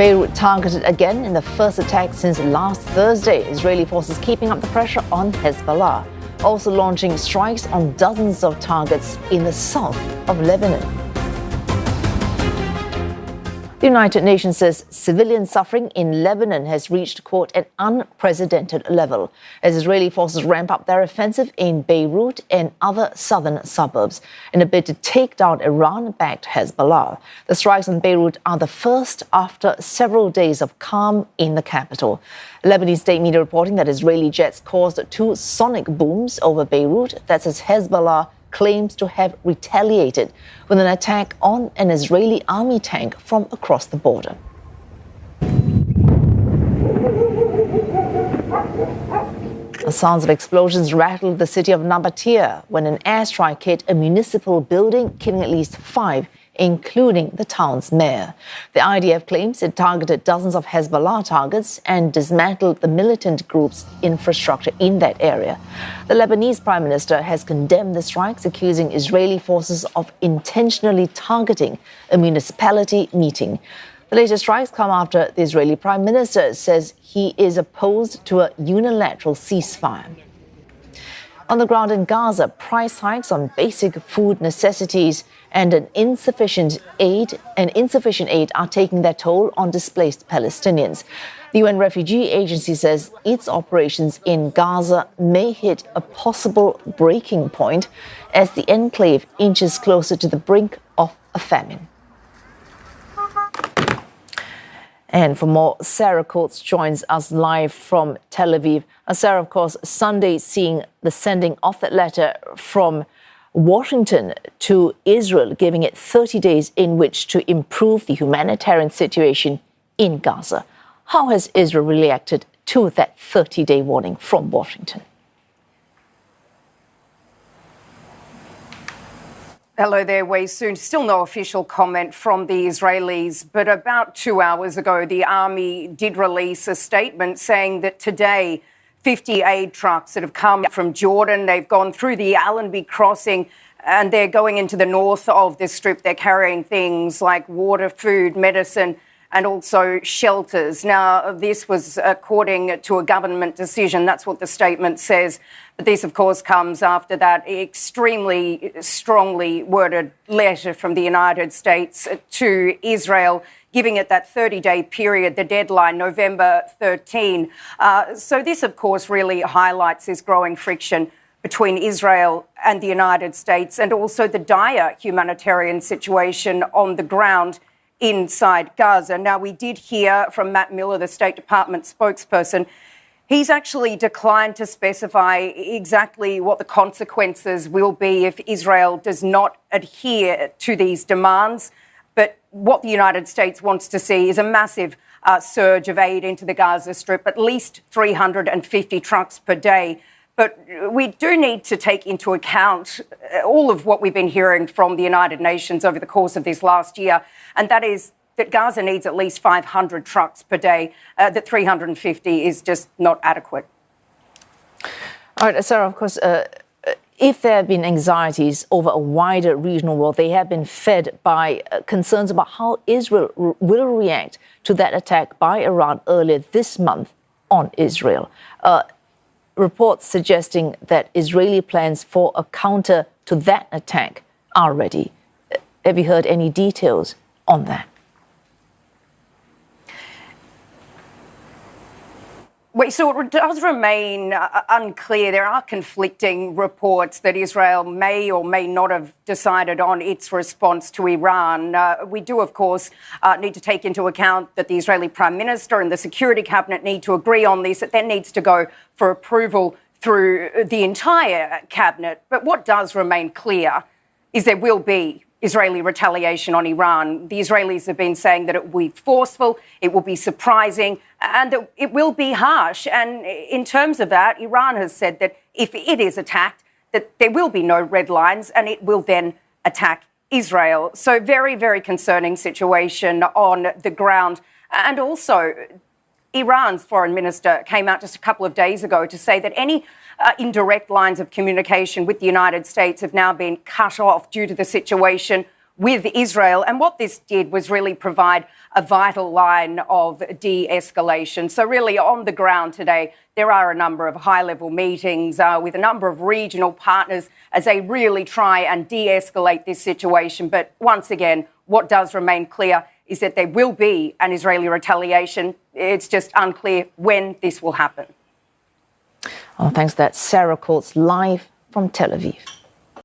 Beirut targeted again in the first attack since last Thursday. Israeli forces keeping up the pressure on Hezbollah, also launching strikes on dozens of targets in the south of Lebanon. The United Nations says civilian suffering in Lebanon has reached, quote, an unprecedented level as Israeli forces ramp up their offensive in Beirut and other southern suburbs in a bid to take down Iran-backed Hezbollah. The strikes on Beirut are the first after several days of calm in the capital. Lebanese state media reporting that Israeli jets caused 2 sonic booms over Beirut. That says Hezbollah claims to have retaliated with an attack on an Israeli army tank from across the border. The sounds of explosions rattled the city of Nabatea when an airstrike hit a municipal building, killing at least 5, including the town's mayor. The IDF claims it targeted dozens of Hezbollah targets and dismantled the militant group's infrastructure in that area. The Lebanese Prime Minister has condemned the strikes, accusing Israeli forces of intentionally targeting a municipality meeting. The latest strikes come after the Israeli Prime Minister says he is opposed to a unilateral ceasefire. On the ground in Gaza, price hikes on basic food necessities and insufficient aid are taking their toll on displaced Palestinians. The UN Refugee Agency says its operations in Gaza may hit a possible breaking point as the enclave inches closer to the brink of a famine. And for more, Sarah Coates joins us live from Tel Aviv. Sarah, of course, Sunday seeing the sending of that letter from Washington to Israel, giving it 30 days in which to improve the humanitarian situation in Gaza. How has Israel reacted to that 30-day warning from Washington? Hello there, Wei Soon. Still no official comment from the Israelis, but about 2 hours ago, the army did release a statement saying that today 50 aid trucks that have come from Jordan, they've gone through the Allenby crossing and they're going into the north of the strip. They're carrying things like water, food, medicine, and also shelters. Now, this was according to a government decision. That's what the statement says. But this, of course, comes after that extremely strongly worded letter from the United States to Israel, giving it that 30-day period, the deadline, November 13. So this, of course, really highlights this growing friction between Israel and the United States and also the dire humanitarian situation on the ground inside Gaza. Now, we did hear from Matt Miller, the State Department spokesperson. He's actually declined to specify exactly what the consequences will be if Israel does not adhere to these demands. But what the United States wants to see is a massive surge of aid into the Gaza Strip, at least 350 trucks per day. But we do need to take into account all of what we've been hearing from the United Nations over the course of this last year, and that is that Gaza needs at least 500 trucks per day, that 350 is just not adequate. All right, Sarah, of course, if there have been anxieties over a wider regional war, they have been fed by concerns about how Israel will react to that attack by Iran earlier this month on Israel. Reports suggesting that Israeli plans for a counter to that attack are ready. Have you heard any details on that? Wait, so it does remain unclear. There are conflicting reports that Israel may or may not have decided on its response to Iran. We do, of course, need to take into account that the Israeli Prime Minister and the Security Cabinet need to agree on this. It then needs to go for approval through the entire cabinet. But what does remain clear is there will be Israeli retaliation on Iran. The Israelis have been saying that it will be forceful, it will be surprising, and that it will be harsh. And in terms of that, Iran has said that if it is attacked, that there will be no red lines and it will then attack Israel. So very, very concerning situation on the ground. And also, Iran's foreign minister came out just a couple of days ago to say that any indirect lines of communication with the United States have now been cut off due to the situation with Israel. And what this did was really provide a vital line of de-escalation. So really on the ground today, there are a number of high-level meetings with a number of regional partners as they really try and de-escalate this situation. But once again, what does remain clear is that there will be an Israeli retaliation. It's just unclear when this will happen. Thanks to that, Sarah Coates live from Tel Aviv.